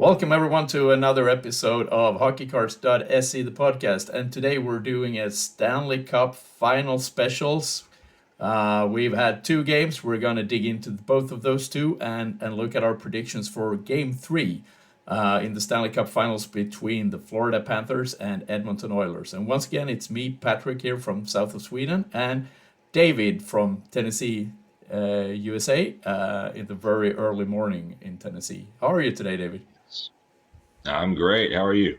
Welcome everyone to another episode of Hockeycards.se, the podcast. And today we're doing a Stanley Cup final specials. We've had two games. We're going to dig into both of those two and look at our predictions for game three in the Stanley Cup finals between the Florida Panthers and Edmonton Oilers. And once again, it's me, Patrik, here from south of Sweden, and David from Tennessee, USA, in the very early morning in Tennessee. How are you today, David? I'm great. How are you?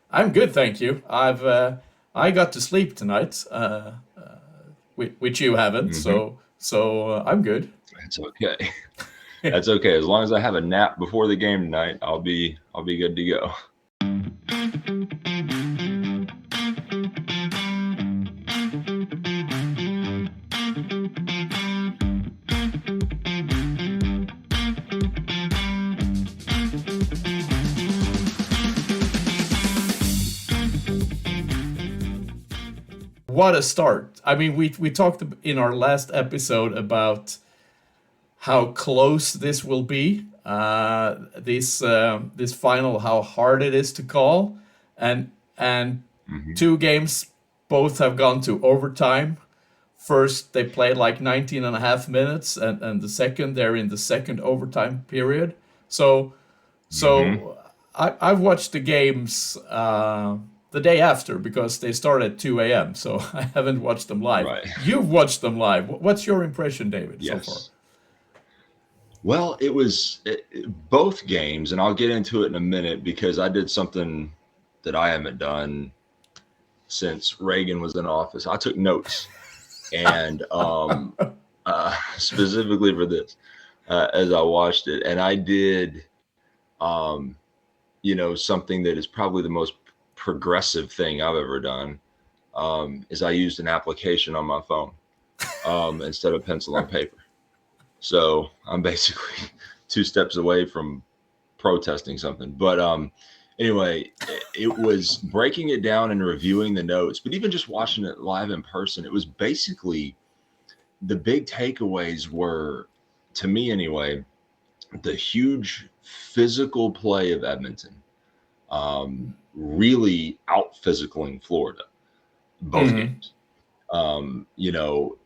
I'm good, thank you. I got to sleep tonight, which you haven't, hmm so I'm good. That's okay. That's okay. As long as I have a nap before the game tonight, I'll be good to go. What a start! I mean, we talked in our last episode about how close this will be. This final, how hard it is to call, and hmm two games both have gone to overtime. First, they played like 19 and a half minutes, and the second, they're in the second overtime period. So, hmm so I've watched the games the day after because they start at 2 a.m., so I haven't watched them live. Right. You've watched them live. What's your impression, David, so far? Yes. Well, both games, and I'll get into it in a minute because I did something that I haven't done since Reagan was in office. I took notes, and specifically for this, as I watched it, and I did, um, something that is probably the most progressive thing I've ever done. Is I used an application on my phone instead of pencil and paper. So I'm basically two steps away from protesting something. But anyway, it was breaking it down and reviewing the notes, but even just watching it live in person, it was basically the big takeaways were, to me anyway, the huge physical play of Edmonton, really out physicaling Florida, both Hmm. games.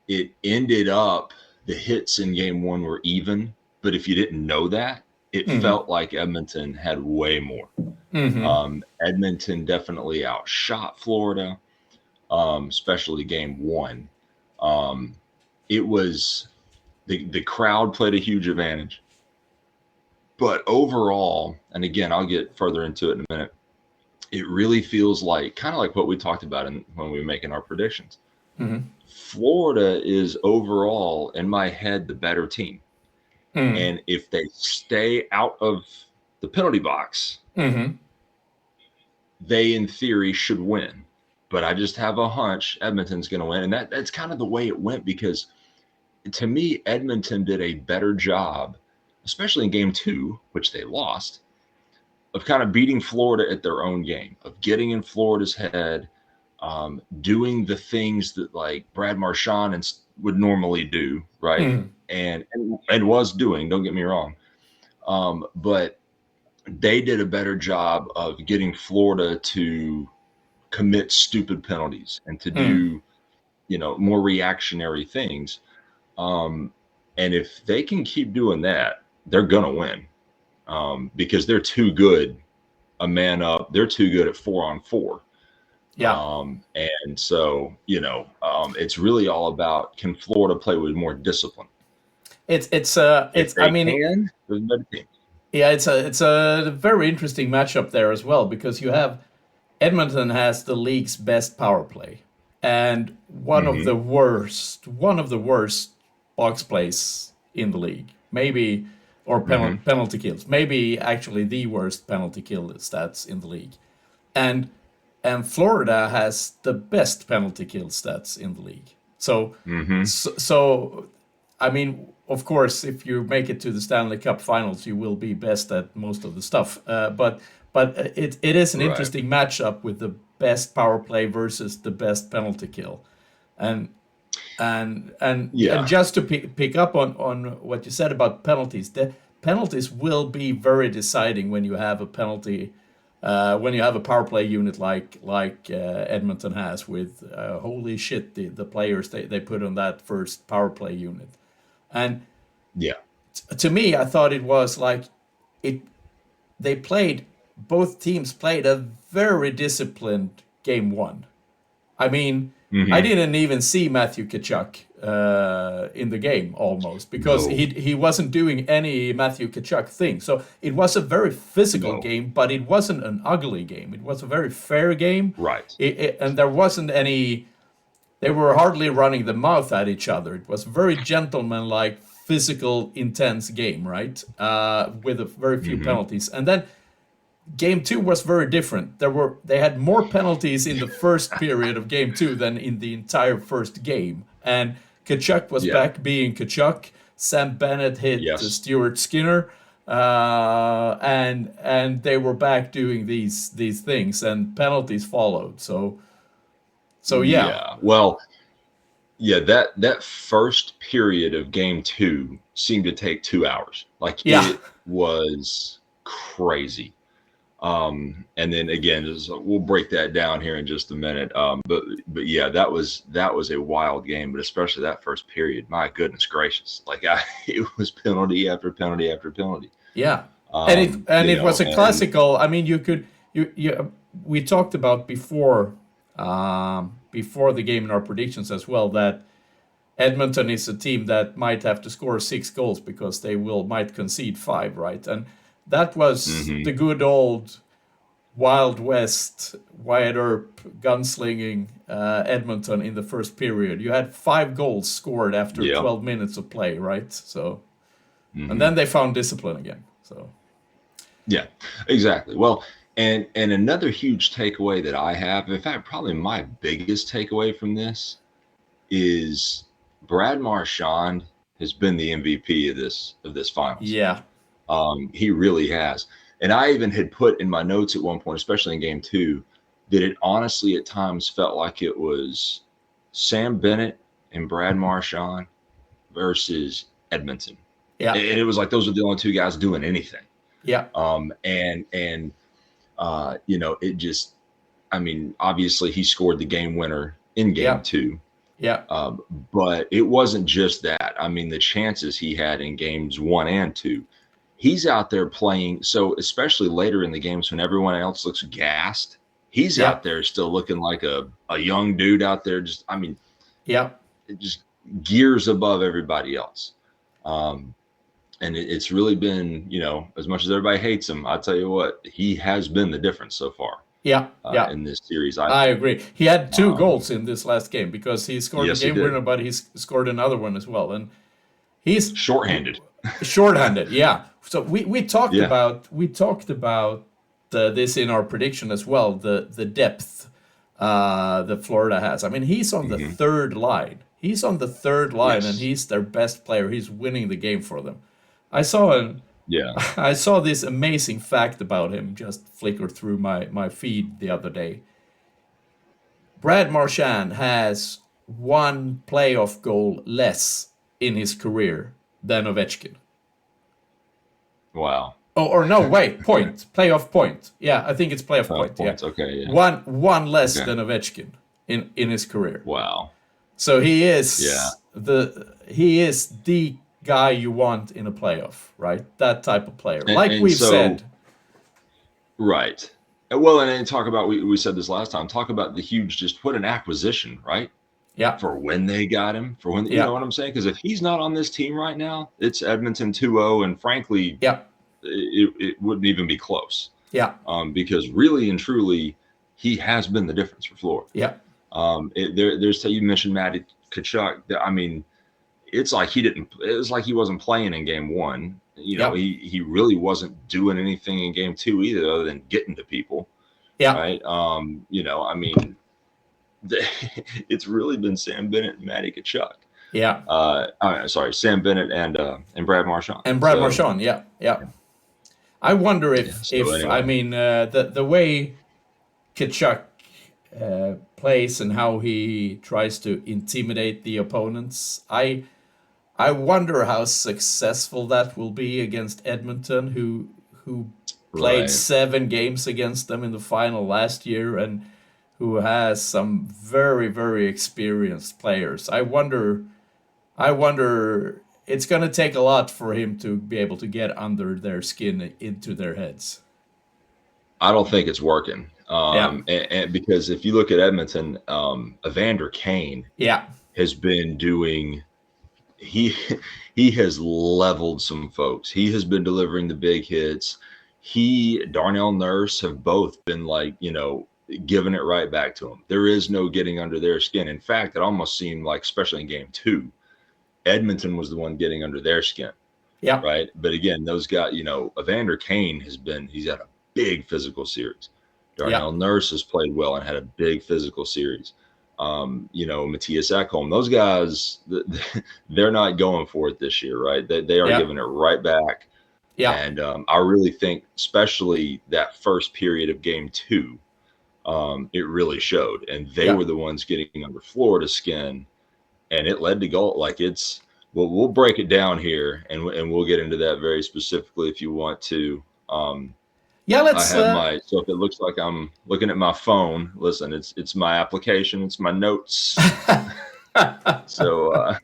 It ended up the hits in game one were even, but if you didn't know that, it Hmm. felt like Edmonton had way more. Hmm. Edmonton definitely outshot Florida, especially game one. Um, it was the crowd played a huge advantage, but overall, and again, I'll get further into it in a minute. It really feels like kind of like what we talked about when we were making our predictions. Hmm. Florida is overall, in my head, the better team. Hmm. And if they stay out of the penalty box, Hmm. they in theory should win. But I just have a hunch Edmonton's going to win. And that's kind of the way it went because to me, Edmonton did a better job, especially in game two, which they lost, of kind of beating Florida at their own game, of getting in Florida's head, doing the things that like Brad Marchand would normally do, right? Hmm. And was doing. Don't get me wrong, but they did a better job of getting Florida to commit stupid penalties and to Hmm. do more reactionary things. Um, and if they can keep doing that, they're gonna win because they're too good. A man up, they're too good at 4-on-4. Yeah. And so, it's really all about can Florida play with more discipline? If It's I they mean, can, there's a better team. yeah, it's a very interesting matchup there as well because you have Edmonton has the league's best power play and hmm one of the worst box plays in the league, maybe, or hmm penalty kills, maybe actually the worst penalty kill stats in the league, and and Florida has the best penalty kill stats in the league. hmm So I mean, of course, if you make it to the Stanley Cup Finals, you will be best at most of the stuff. But it is an Right. interesting matchup with the best power play versus the best penalty kill, and and Yeah. just to pick up on what you said about penalties, penalties will be very deciding when you have a penalty, when you have a power play unit like Edmonton has with holy shit the players they put on that first power play unit. And Yeah. to me, I thought it was like it. They played both teams played a very disciplined game one. I mean, I Hmm. didn't even see Matthew Tkachuk in the game almost because No. he wasn't doing any Matthew Tkachuk thing. So it was a very physical No. game, but it wasn't an ugly game. It was a very fair game, Right. and there wasn't any. They were hardly running the mouth at each other. It was very gentlemanlike, physical, intense game, right? With a very few Hmm. penalties, and then game two was very different. They had more penalties in the first period of game two than in the entire first game. And Kachuk was Yeah. back being Kachuk. Sam Bennett hit Yes. Stuart Skinner, and they were back doing these things, and penalties followed. So yeah, Yeah. Well, yeah, that first period of game two seemed to take 2 hours. Like yeah, it was crazy. And then again, we'll break that down here in just a minute. But yeah, that was a wild game, but especially that first period. My goodness gracious, it was penalty after penalty after penalty. yeah. And it was a And classical. I mean, you we talked about before the game in our predictions as well that Edmonton is a team that might have to score 6 goals because they might concede 5, right? And that was hmm the good old Wild West, Wyatt Earp gunslinging Edmonton in the first period. You had 5 goals scored after yeah, 12 minutes of play, right? So, and hmm then they found discipline again. So, yeah, exactly. Well, and another huge takeaway that I have, in fact, probably my biggest takeaway from this is Brad Marchand has been the MVP of this finals. yeah, He really has. And I even had put in my notes at one point, especially in game two, that it honestly at times felt like it was Sam Bennett and Brad Marchand versus Edmonton. yeah, And it was like those are the only two guys doing anything. yeah, And it just, I mean, obviously he scored the game winner in game yeah, two. yeah, Um, but it wasn't just that. I mean, the chances he had in games one and two, he's out there playing. So, especially later in the games when everyone else looks gassed, he's yeah, out there still looking like a young dude out there. Just, I mean, yeah, just gears above everybody else. Um, and it's really been, as much as everybody hates him, I tell you what, he has been the difference so far yeah, yeah. in this series, I I think. agree. He had 2 goals Um, in this last game because he scored the yes, he game winner, did. but he's scored another one as well. And he's Shorthanded. shorthanded, yeah. So we talked Yeah. about this in our prediction as well. The depth that Florida has. I mean, he's on the Hmm. third line. He's on the third line, and Yes. he's their best player. He's winning the game for them. I saw an Yeah. I saw this amazing fact about him just flicker through my feed the other day. Brad Marchand has one playoff goal less in his career than Ovechkin. Wow. Oh, or no, wait, playoff point. Yeah, I think it's playoff point. Yeah, Points. Okay. Yeah. one less Okay. than Ovechkin in his career. Wow. So Yeah. he is the guy you want in a playoff, right? That type of player. And, Like and we've so, said, right. Well, and then talk about, we said this last time, talk about the huge, just what an acquisition, right? yeah, For when they got him, for when, you yeah, know what I'm saying? Because if he's not on this team right now, it's Edmonton 2-0. And frankly, yeah, it wouldn't even be close. yeah, Because really and truly, he has been the difference for Florida. yeah, You mentioned Matty Tkachuk. I mean, it's like it was like he wasn't playing in game one. yeah, He really wasn't doing anything in game two either, other than getting to people, yeah, right? I mean, it's really been Sam Bennett and Matty Tkachuk. yeah. Sorry, Sam Bennett and Brad Marchand. And Brad Marchand, yeah, yeah. I wonder Yeah. So if I anyway, mean the way Kachuk plays and how he tries to intimidate the opponents. I wonder how successful that will be against Edmonton, who played Right. 7 games against them in the final last year and who has some very, very experienced players. I wonder it's going to take a lot for him to be able to get under their skin into their heads. I don't think it's working. Yeah. And because if you look at Edmonton, Evander Kane Yeah. has been doing he he has leveled some folks. He has been delivering the big hits. Darnell Nurse have both been like, giving it right back to him. There is no getting under their skin. In fact, it almost seemed like, especially in game 2, Edmonton was the one getting under their skin, Yeah. right? But again, those guys, Evander Kane he's had a big physical series. Yeah. Darnell Nurse has played well and had a big physical series. Matthias Ekholm, those guys, they're not going for it this year, right? They are Yeah. giving it right back. Yeah. And I really think, especially that first period of game 2, it really showed. And they Yeah. were the ones getting under Florida's skin, and it led to goal. Like we'll break it down here, and we'll get into that very specifically if you want to. Yeah. I Let's. have so if it looks like I'm looking at my phone, listen, it's my application, it's my notes. So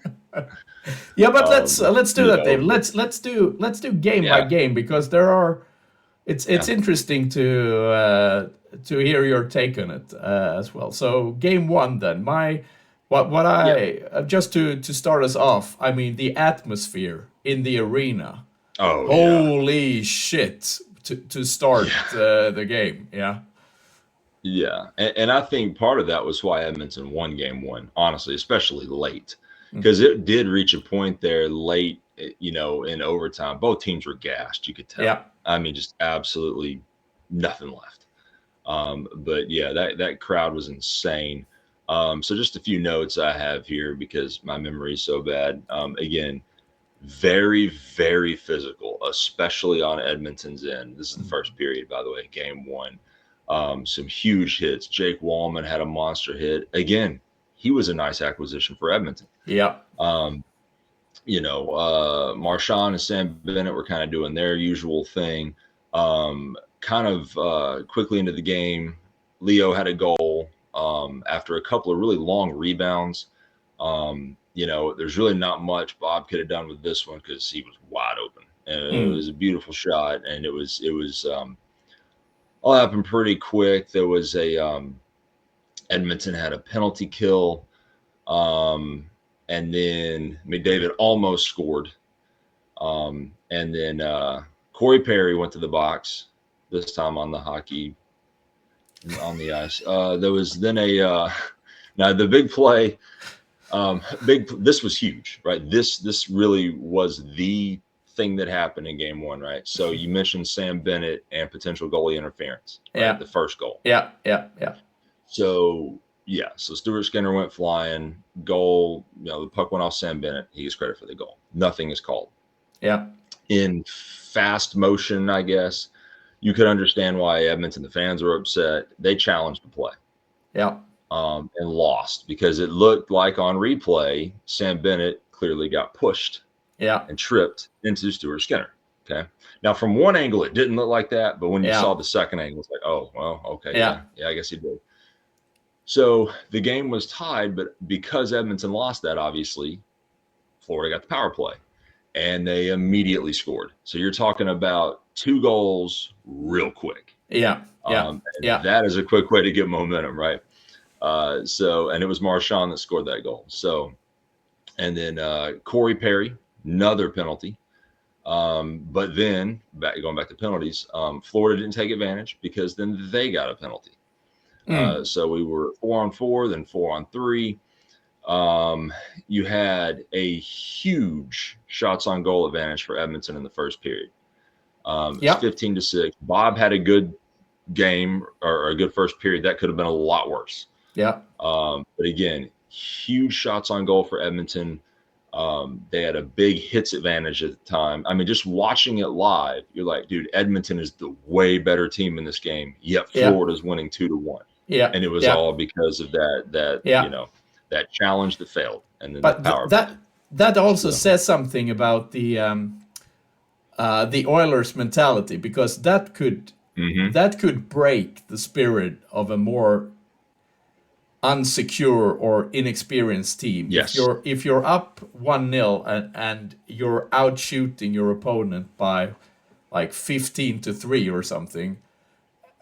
Yeah, but let's do that, Dave. but Let's do game by yeah. game because there are. It's Yeah. interesting to hear your take on it as well. So game 1 then. What Yeah. I just to start us off. I mean the atmosphere in the arena. Oh yeah. Holy shit! To start Yeah. the game. Yeah. Yeah. And I think part of that was why Edmonton won game 1, honestly, especially late. Mm. Because it did reach a point there late, in overtime. Both teams were gassed, you could tell. Yeah. I mean, just absolutely nothing left. But yeah, that crowd was insane. So just a few notes I have here because my memory is so bad. Again, very, very physical, especially on Edmonton's end. This is the first period, by the way, game 1. Some huge hits. Jake Wallman had a monster hit. Again, he was a nice acquisition for Edmonton. Yeah. Marchand and Sam Bennett were kind of doing their usual thing. Quickly into the game, Leo had a goal after a couple of really long rebounds. There's really not much Bob could have done with this one because he was wide open. And it was a beautiful shot, and it was all happened pretty quick. There was Edmonton had a penalty kill. And then McDavid almost scored. And then Corey Perry went to the box, this time on the ice. There was then now the big play. This was huge, right? This really was the thing that happened in game 1, right? So you mentioned Sam Bennett and potential goalie interference, right? Yeah. The first goal. Yeah. So Stuart Skinner went flying, goal, the puck went off Sam Bennett. He gets credit for the goal. Nothing is called. Yeah. In fast motion, I guess, you could understand why Edmonton, the fans were upset. They challenged the play. Yeah. And lost because it looked like on replay, Sam Bennett clearly got pushed and tripped into Stuart Skinner. Okay. Now, from one angle, it didn't look like that. But when you saw the second angle, it's like, oh, well, okay. Yeah, I guess he did. So the game was tied, but because Edmonton lost that, obviously, Florida got the power play, and they immediately scored. So you're talking about 2 goals real quick. Yeah. That is a quick way to get momentum, right? And it was Marchand that scored that goal. So, and then Corey Perry, another penalty. But then going back to penalties, Florida didn't take advantage because then they got a penalty. So we were 4-on-4, then 4-on-3. You had a huge shots on goal advantage for Edmonton in the first period. It's 15-6. Bob had a good game or a good first period. That could have been a lot worse. Yeah. But again, huge shots on goal for Edmonton. They had a big hits advantage at the time. I mean, just watching it live, you're like, dude, Edmonton is the way better team in this game. Yet Florida's winning 2-1. Yeah. And it was all because of that challenge that failed. And then but the power. that also So says something about the Oilers' mentality, because mhm. that could break the spirit of a more unsecure or inexperienced team. Yes. If you're up 1-0 and you're out shooting your opponent by like 15-3 or something,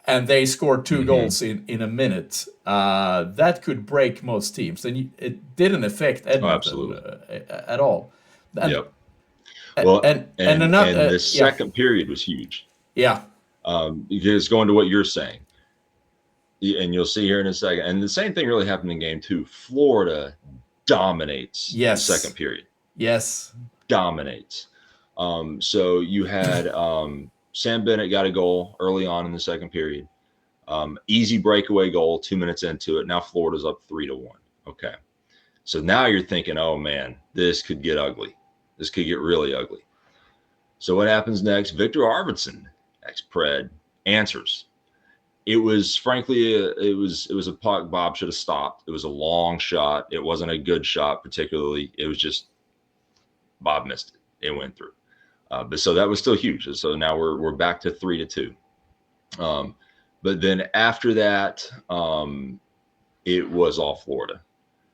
and they score two Mhm. goals in a minute, that could break most teams. And it didn't affect Oh, Edmonton absolutely. at all. And Yep. Well, and another the yeah, second period was huge, yeah, because going to what you're saying, and you'll see here in a second, and the same thing really happened in game two. Florida dominates the second yes, period, yes, dominates. So you had Sam Bennett got a goal early on in the second period. Easy breakaway goal, 2 minutes into it. Now Florida's up 3-1. Okay. So now you're thinking, oh man, this could get ugly. This could get really ugly. So what happens next? Victor Arvidsson, ex-Pred, answers. It was frankly, it was a puck Bob should have stopped. It was a long shot. It wasn't a good shot particularly. It was just Bob missed it. It went through. But so that was still huge. So now we're back to 3-2. Um, but then after that, it was all Florida.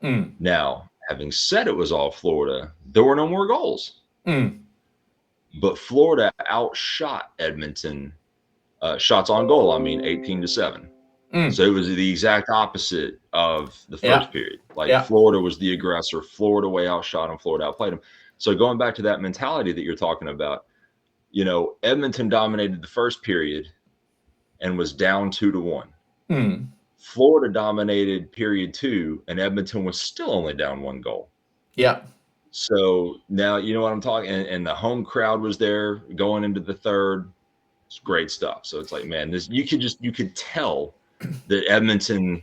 mm, Now, having said it was all Florida, there were no more goals. mm, But Florida outshot Edmonton, shots on goal. I mean, 18-7. mm. So it was the exact opposite of the Yeah, first period. Like yeah, Florida was the aggressor. Florida way outshot them. Florida outplayed them. So going back to that mentality that you're talking about, Edmonton dominated the first period and was down 2-1. mm, Florida dominated period two, and Edmonton was still only down one goal. yeah, So now you know what I'm talking, and the home crowd was there going into the third. It's great stuff. So it's like, man, this you could tell that Edmonton,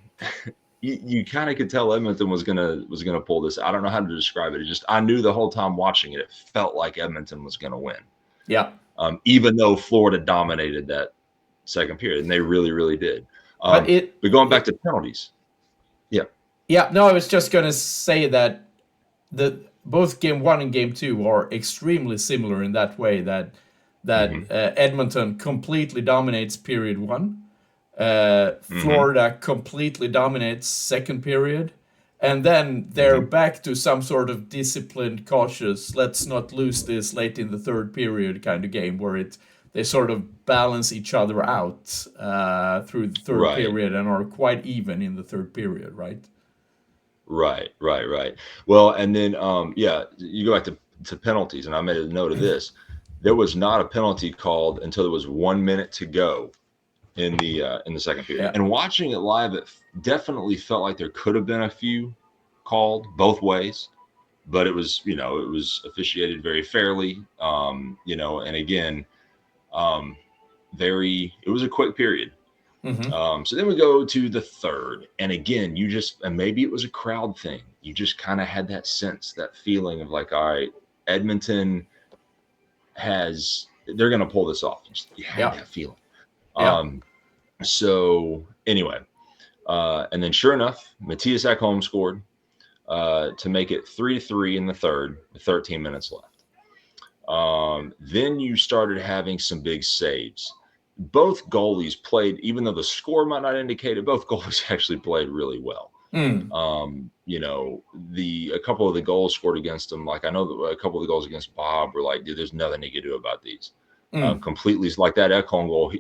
you kind of could tell Edmonton was gonna pull this. I don't know how to describe it. It just I knew the whole time watching it, it felt like Edmonton was gonna win, yeah. even though Florida dominated that second period, and they really, really did. But But going back to penalties, yeah. yeah. No, I was just gonna say that the both game one and game two are extremely similar in that way, that Hmm. Edmonton completely dominates period one, Hmm. Florida completely dominates second period, and then they're Hmm. back to some sort of disciplined, cautious, let's not lose this late in the third period kind of game where they sort of balance each other out through the third Right. period and are quite even in the third period, right? Right, right, right. Well, and then yeah, you go back to penalties, and I made a note of this. There was not a penalty called until there was 1 minute to go in the second period. Yeah. And watching it live, it definitely felt like there could have been a few called both ways, but it was officiated very fairly. And again, um, it was a quick period. Mm-hmm. So then we go to the third, and again, and maybe it was a crowd thing. You just kind of had that sense, that feeling of like, all right, Edmonton they're going to pull this off. You had Yeah. that feeling. Yeah. Um, so anyway, and then sure enough, Matthias Ekholm scored to make it 3-3 in the third, with 13 minutes left. Then you started having some big saves. Both goalies played, even though the score might not indicate it, both goalies actually played really well. Mm. A couple of the goals scored against them, like I know that a couple of the goals against Bob were like, dude, there's nothing he could do about these. Mm. Completely like that Ekholm goal,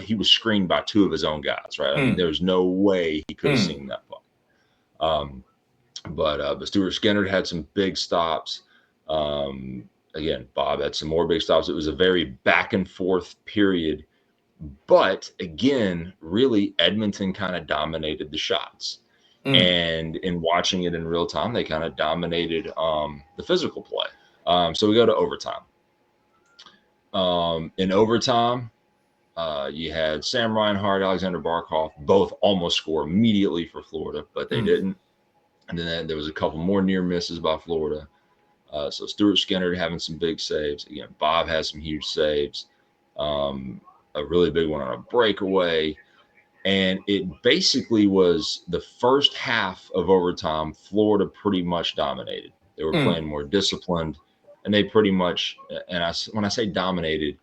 he was screened by two of his own guys, right? I mean, Mm. there was no way he could have Mm. seen that puck. But Stuart Skinner had some big stops. Again, Bob had some more big stops. It was a very back and forth period. But again, really, Edmonton kind of dominated the shots. Mm. And in watching it in real time, they kind of dominated the physical play. So we go to overtime. In overtime, you had Sam Reinhart, Alexander Barkov, both almost score immediately for Florida, but they Mm. didn't. And then there was a couple more near misses by Florida. So Stuart Skinner having some big saves. Again, Bob has some huge saves. A really big one on a breakaway. And it basically was the first half of overtime, Florida pretty much dominated. They were playing more disciplined, and they pretty much, when I say dominated,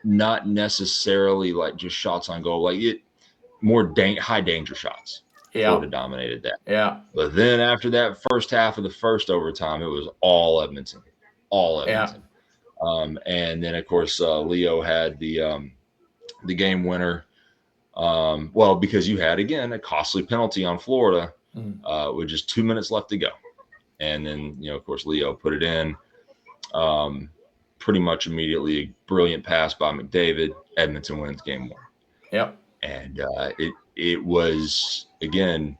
not necessarily like just shots on goal, like more high danger shots. Yeah. Florida dominated that. Yeah. But then after that first half of the first overtime, it was all Edmonton, all Edmonton. And then of course Leo had the game winner. Well, because you had again a costly penalty on Florida with just 2 minutes left to go, and then of course Leo put it in. Pretty much immediately, a brilliant pass by McDavid. Edmonton wins game one. Yep. And it was, again,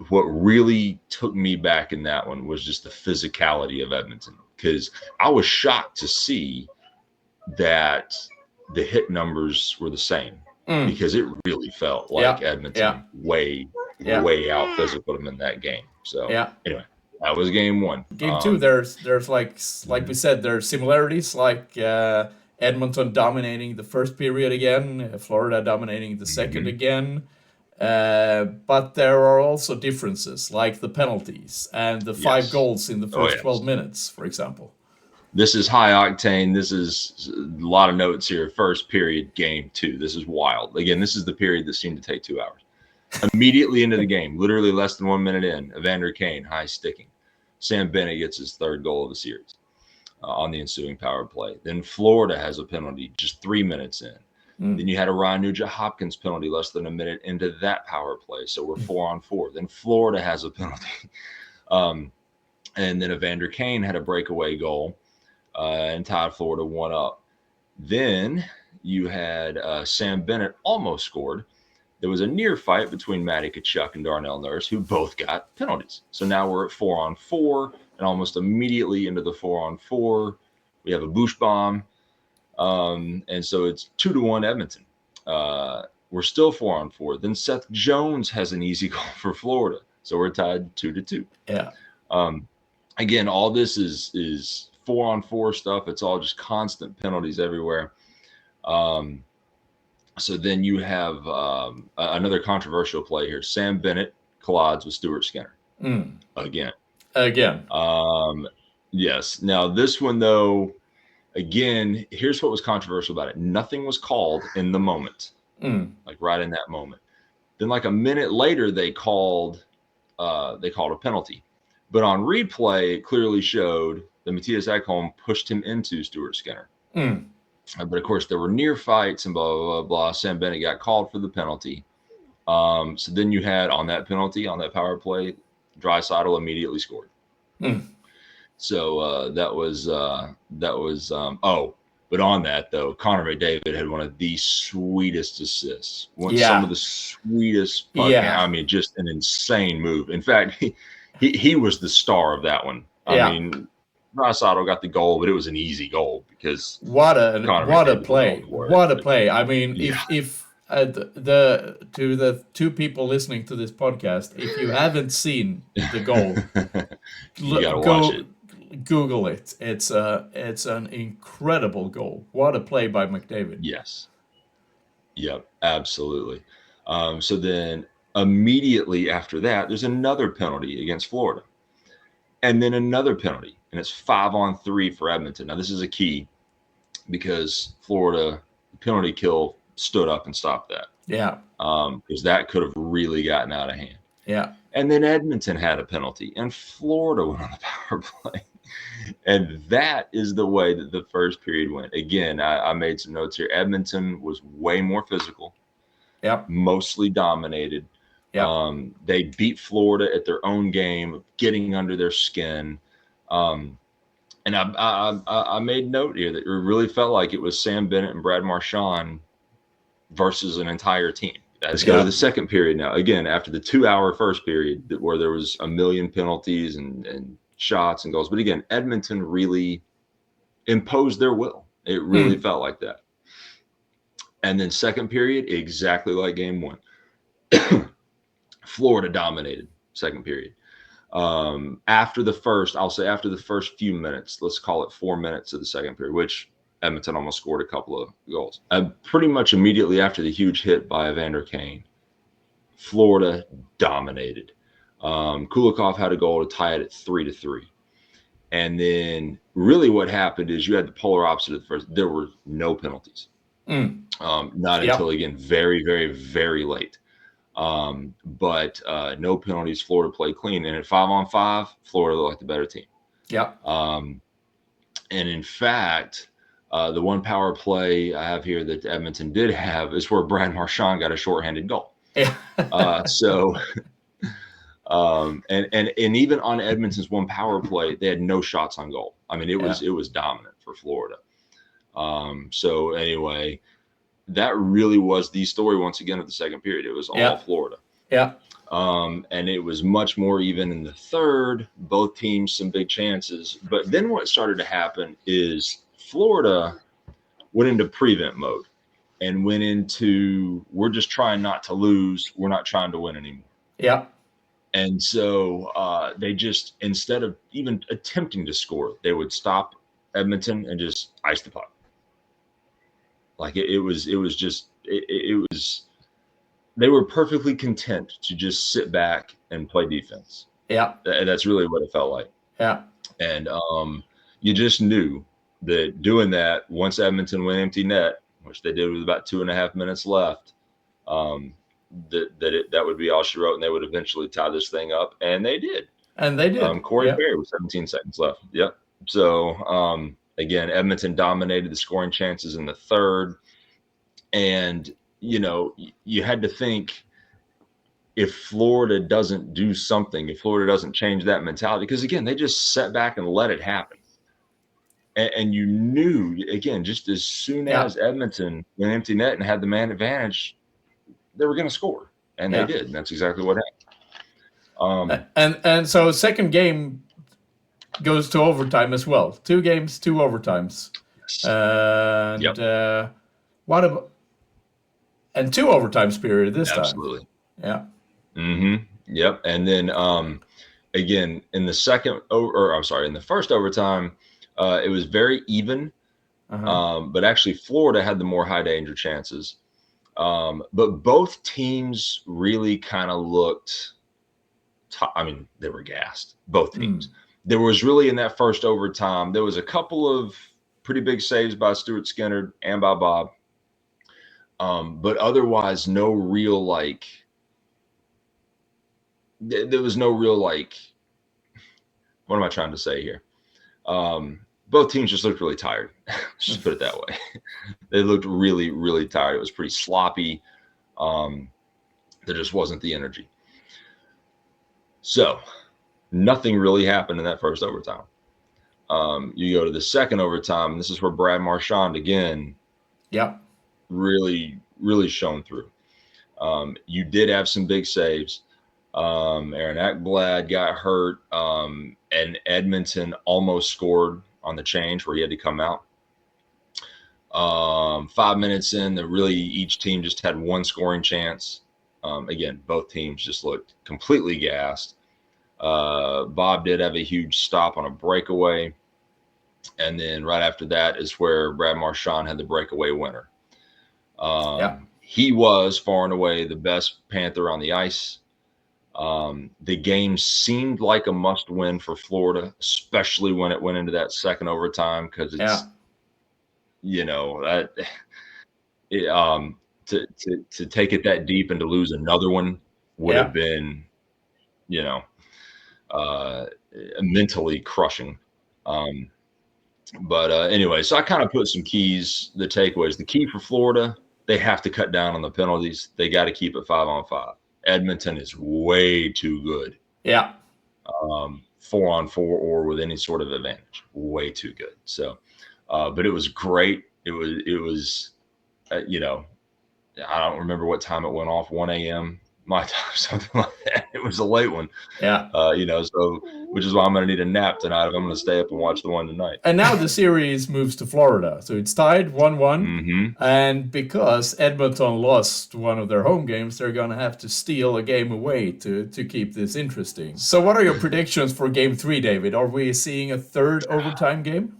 what really took me back in that one was just the physicality of Edmonton, because I was shocked to see that the hit numbers were the same, because it really felt like Edmonton way out physical them in that game. So anyway, that was game one. Game two, there's like we said, there's similarities, like Edmonton dominating the first period again, Florida dominating the second again. But there are also differences, like the penalties and the 5 goals in the first 12 minutes, for example. This is high octane. This is a lot of notes here. First period, game 2. This is wild. Again, this is the period that seemed to take 2 hours. Immediately into the game, literally less than 1 minute in, Evander Kane, high sticking. Sam Bennett gets his 3rd goal of the series on the ensuing power play. Then Florida has a penalty just 3 minutes in. Then you had a Ryan Nugent-Hopkins penalty less than a minute into that power play. So we're 4-on-4. Then Florida has a penalty. And then Evander Kane had a breakaway goal and tied Florida 1-up. Then you had Sam Bennett almost scored. There was a near fight between Matty Tkachuk and Darnell Nurse, who both got penalties. So now we're at 4-on-4, and almost immediately into the 4-on-4, we have a Bush bomb. And so it's 2-1 Edmonton. We're still 4-on-4. Then Seth Jones has an easy goal for Florida. So we're tied 2-2. Yeah. Again, all this is 4-on-4 stuff. It's all just constant penalties everywhere. So then you have another controversial play here. Sam Bennett collides with Stuart Skinner. Again. Yes. Now this one, though, again, here's what was controversial about it. Nothing was called in the moment, like right in that moment. Then like a minute later, they called a penalty. But on replay, it clearly showed that Matthias Ekholm pushed him into Stuart Skinner. But of course, there were near fights and blah, blah, blah, blah. Sam Bennett got called for the penalty. So then you had on that penalty, on that power play, Draisaitl immediately scored. So that was but on that, though, Connor McDavid had one of the sweetest assists. Some of the sweetest. I mean, just an insane move. In fact, he was the star of that one. I mean, Draisaitl got the goal, but it was an easy goal because what a play! I mean, if to the 2 people listening to this podcast, if you haven't seen the goal, you gotta watch it. Google it. It's an incredible goal. What a play by McDavid. Yes. Yep, absolutely. So then immediately after that, there's another penalty against Florida. And then another penalty. And it's 5-on-3 for Edmonton. Now, this is a key because Florida, the penalty kill, stood up and stopped that. Yeah. Because that could have really gotten out of hand. Yeah. And then Edmonton had a penalty, and Florida went on the power play. And that is the way that the first period went. Again, I made some notes here. Edmonton was way more physical. Yep. Mostly dominated. Yep. They beat Florida at their own game, getting under their skin. And I made note here that it really felt like it was Sam Bennett and Brad Marchand versus an entire team. Let's go to the second period now. Again, after the 2-hour first period where there was a million penalties and shots and goals. But again, Edmonton really imposed their will. It really felt like that. And then second period, exactly like game 1. Florida dominated second period. After the first few minutes, let's call it 4 minutes of the second period, which Edmonton almost scored a couple of goals. Pretty much immediately after the huge hit by Evander Kane, Florida dominated. Kulikov had a goal to tie it at 3-3. And then really what happened is you had the polar opposite of the first. There were no penalties. Not Yep. until, again, very, very, very late. But no penalties. Florida played clean. And at 5-on-5, Florida looked like the better team. Yep. And in fact, the one power play I have here that Edmonton did have is where Brad Marchand got a shorthanded goal. Yeah. And even on Edmonton's one power play, they had no shots on goal. I mean, it was dominant for Florida. So anyway, that really was the story once again of the second period. It was all Florida. Yeah. And it was much more even in the third. Both teams some big chances. But then what started to happen is Florida went into prevent mode and went into, we're just trying not to lose. We're not trying to win anymore. Yeah. And so they just, instead of even attempting to score, they would stop Edmonton and just ice the puck. Like it was they were perfectly content to just sit back and play defense. Yeah. That's really what it felt like. Yeah. And you just knew that doing that, once Edmonton went empty net, which they did with about 2.5 minutes left, that would be all she wrote, and they would eventually tie this thing up, and they did. And they did. Corey Perry with 17 seconds left. Yep. So again, Edmonton dominated the scoring chances in the third, and you had to think, if Florida doesn't do something, if Florida doesn't change that mentality, because again, they just sat back and let it happen. And you knew, again, just as soon as Edmonton went empty net and had the man advantage, they were going to score, and they did. And that's exactly what happened. And so second game goes to overtime as well. 2 games, 2 overtimes. And what about, and 2 overtimes period this time. Absolutely. Yeah. Mm-hmm. Yep. And then again, in the in the first overtime, it was very even. But actually Florida had the more high danger chances. But both teams really kind of looked, they were gassed, both teams. There was really, in that first overtime, there was a couple of pretty big saves by Stuart Skinner and by Bob. But otherwise, no real, there was no real, what am I trying to say here? Both teams just looked really tired. Let's just put it that way. They looked really, really tired. It was pretty sloppy. There just wasn't the energy. So nothing really happened in that first overtime. You go to the second overtime, and this is where Brad Marchand again really, really shone through. You did have some big saves. Aaron Ekblad got hurt, and Edmonton almost scored on the change where he had to come out. 5 minutes in, each team just had one scoring chance. Again, both teams just looked completely gassed. Bob did have a huge stop on a breakaway. And then right after that is where Brad Marchand had the breakaway winner. He was far and away the best Panther on the ice. The game seemed like a must win for Florida, especially when it went into that second overtime, because it's, to take it that deep and to lose another one would have been, mentally crushing. But anyway, so I kind of put some keys, the takeaways. The key for Florida, they have to cut down on the penalties. They got to keep it 5-on-5. Edmonton is way too good. 4-on-4 or with any sort of advantage, way too good. So, but it was great. It was, I don't remember what time it went off. 1 a.m. my time, something like that. It was a late one. So which is why I'm going to need a nap tonight if I'm going to stay up and watch the one tonight. And now the series moves to Florida. So it's tied 1-1. And because Edmonton lost one of their home games, they're going to have to steal a game away to keep this interesting. So what are your predictions for Game 3, David? Are we seeing a third overtime game?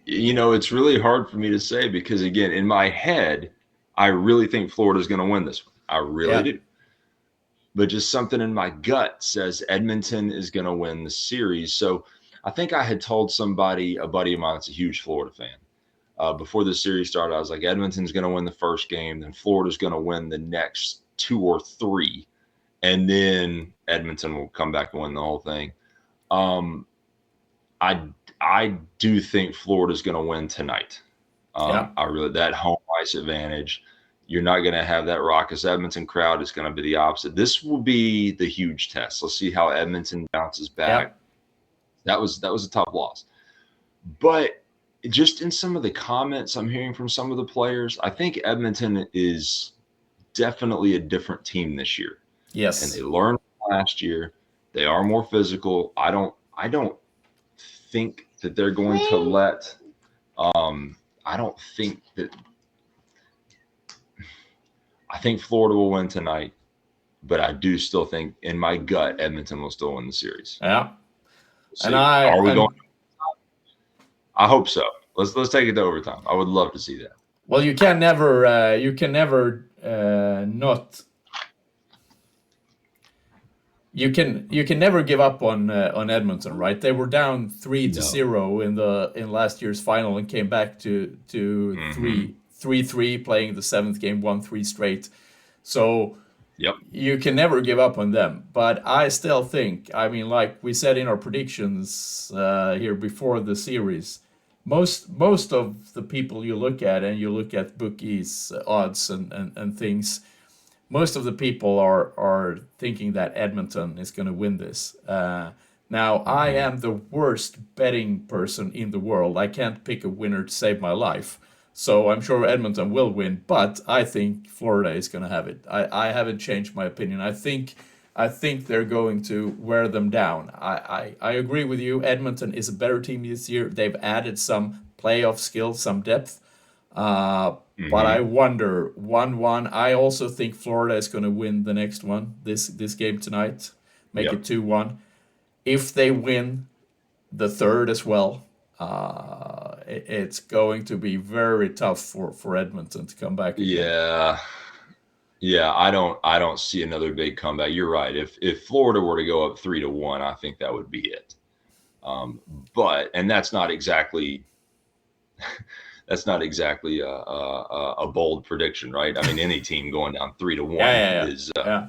It's really hard for me to say because, again, in my head, I really think Florida's going to win this one. I really Yeah. do. But just something in my gut says Edmonton is going to win the series. So I think I had told somebody, a buddy of mine that's a huge Florida fan, before the series started, I was like, Edmonton's going to win the first game, then Florida's going to win the next 2 or 3, and then Edmonton will come back and win the whole thing. Um, I I do think Florida's going to win tonight. Yeah. I really, that home ice advantage. You're not going to have that raucous Edmonton crowd. It's going to be the opposite. This will be the huge test. Let's see how Edmonton bounces Yeah. back. That was a tough loss, but just in some of the comments I'm hearing from some of the players, I think Edmonton is definitely a different team this year, and Yes. they learned from last year. They are more physical. I don't think that they're going to let. I don't think that. I think Florida will win tonight, but I do still think, in my gut, Edmonton will still win the series. Yeah. We'll And see. Are we going? and I hope so. Let's take it to overtime. I would love to see that. well, you can never not you can never give up on Edmonton, right? They were down 3-0 in last year's final and came back to Mm-hmm. 3-3, playing the seventh game, won 3 straight. So Yep. you can never give up on them. But I still think, I mean, like we said in our predictions here before the series, most of the people you look at, and you look at bookies odds and things, most of the people are thinking that Edmonton is going to win this. Now, I Mm-hmm. am the worst betting person in the world. I can't pick a winner to save my life. So I'm sure Edmonton will win, but I think Florida is going to have it. I haven't changed my opinion. I think they're going to wear them down. I agree with you. Edmonton is a better team this year. They've added some playoff skills, some depth. But I Mm-hmm. wonder 1-1. I also think Florida is going to win the next one, this game tonight, make it Yep. 2-1. If they win the third as well, it's going to be very tough for Edmonton to come back again. Yeah. Yeah. I don't see another big comeback. You're right. If Florida were to go up 3-1, I think that would be it. But and that's not exactly a bold prediction, right? I mean, any team going down 3-1 Yeah, yeah, yeah, is, yeah.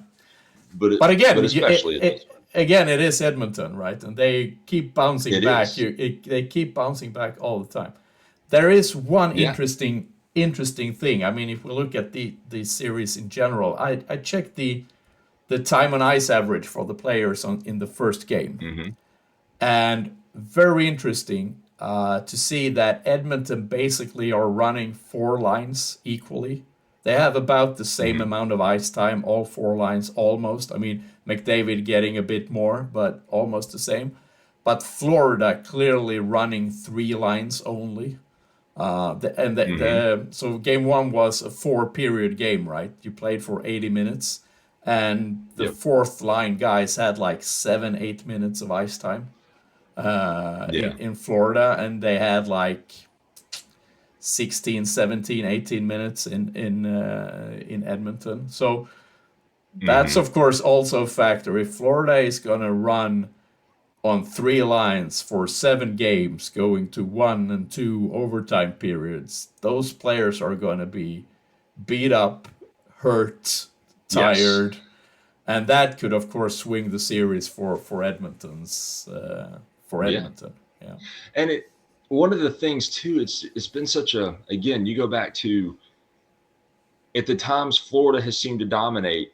but But again, especially at this point, again, it is Edmonton, right? And they keep bouncing it back. is. They keep bouncing back all the time. There is one Yeah. interesting thing. I mean, if we look at the series in general, I checked the time on ice average for the players in the first game, Mm-hmm. and very interesting to see that Edmonton basically are running 4 lines equally. They have about the same Mm-hmm. amount of ice time, all 4 lines almost. I mean, McDavid getting a bit more, but almost the same. But Florida clearly running 3 lines only. Mm-hmm. So game one was a 4 period game, right? You played for 80 minutes, and the Yep. fourth line guys had like 7-8 minutes of ice time Yeah. in Florida, and they had like 16, 17, 18 minutes in Edmonton. So that's Mm-hmm. of course also a factor. If Florida is gonna run on 3 lines for 7 games, going to 1 and 2 overtime periods, those players are gonna be beat up, hurt, Yes. tired, and that could of course swing the series for Edmonton's for Yeah. Edmonton. Yeah. And one of the things too, it's been such a, again, you go back to, at the times Florida has seemed to dominate,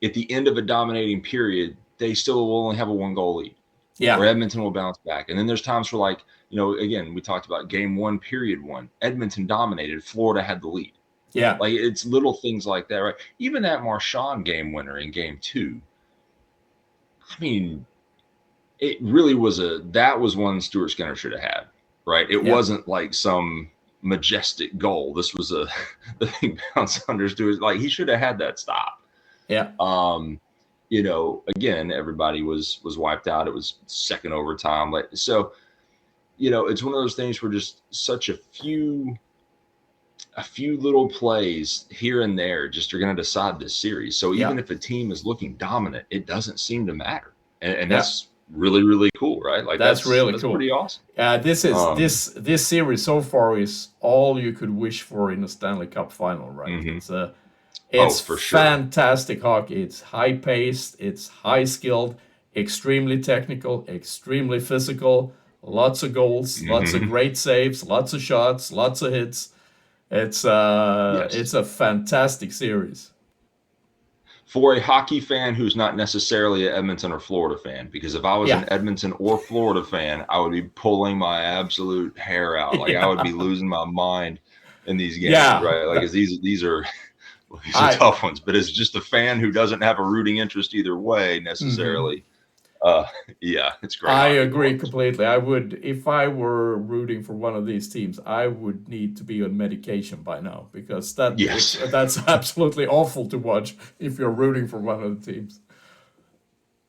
at the end of a dominating period, they still will only have a 1 goal lead, or Yeah. Edmonton will bounce back. And then there's times where, like, again, we talked about game one, period one, Edmonton dominated, Florida had the lead. Yeah. Like, it's little things like that, right? Even that Marchand game winner in game two, I mean, it really was that was one Stuart Skinner should have had, right? It Yeah. wasn't like some majestic goal. This was the thing bounced under Stewart. Like, he should have had that stop. Yeah. Again, everybody was wiped out. It was second overtime. So, it's one of those things where just such a few. a few little plays here and there just are going to decide this series. So Yeah. even if a team is looking dominant, it doesn't seem to matter, and Yeah. that's really, really cool, right? Like That's really that's cool. pretty awesome. This is this series so far is all you could wish for in a Stanley Cup final, right? Mm-hmm. It's For sure. fantastic hockey. It's high paced, it's high skilled, extremely technical, extremely physical, lots of goals, lots of Mm-hmm. great saves, lots of shots, lots of hits. It's Yes. a fantastic series. For a hockey fan who's not necessarily an Edmonton or Florida fan, because if I was Yeah. an Edmonton or Florida fan, I would be pulling my absolute hair out. Like I would be Yeah. losing my mind in these games, Yeah. right? Like these are these are I tough ones. But as just a fan who doesn't have a rooting interest either way mhm. necessarily, yeah, it's great I hockey to agree watch. completely. I would, if I were rooting for one of these teams, I would need to be on medication by now because Yes. that's absolutely awful to watch if you're rooting for one of the teams.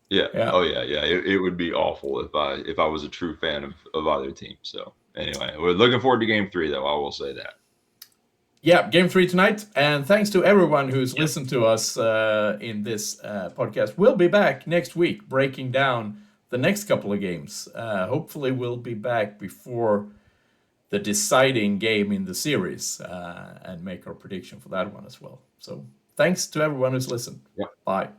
Yeah. Yeah. Oh yeah, yeah. It would be awful if I was a true fan of either team. So anyway, we're looking forward to game 3 though. I will say that. Yeah, game 3 tonight. And thanks to everyone who's Yep. listened to us in this podcast. We'll be back next week breaking down the next couple of games. Hopefully, we'll be back before the deciding game in the series and make our prediction for that one as well. So thanks to everyone who's listened. Yep. Bye.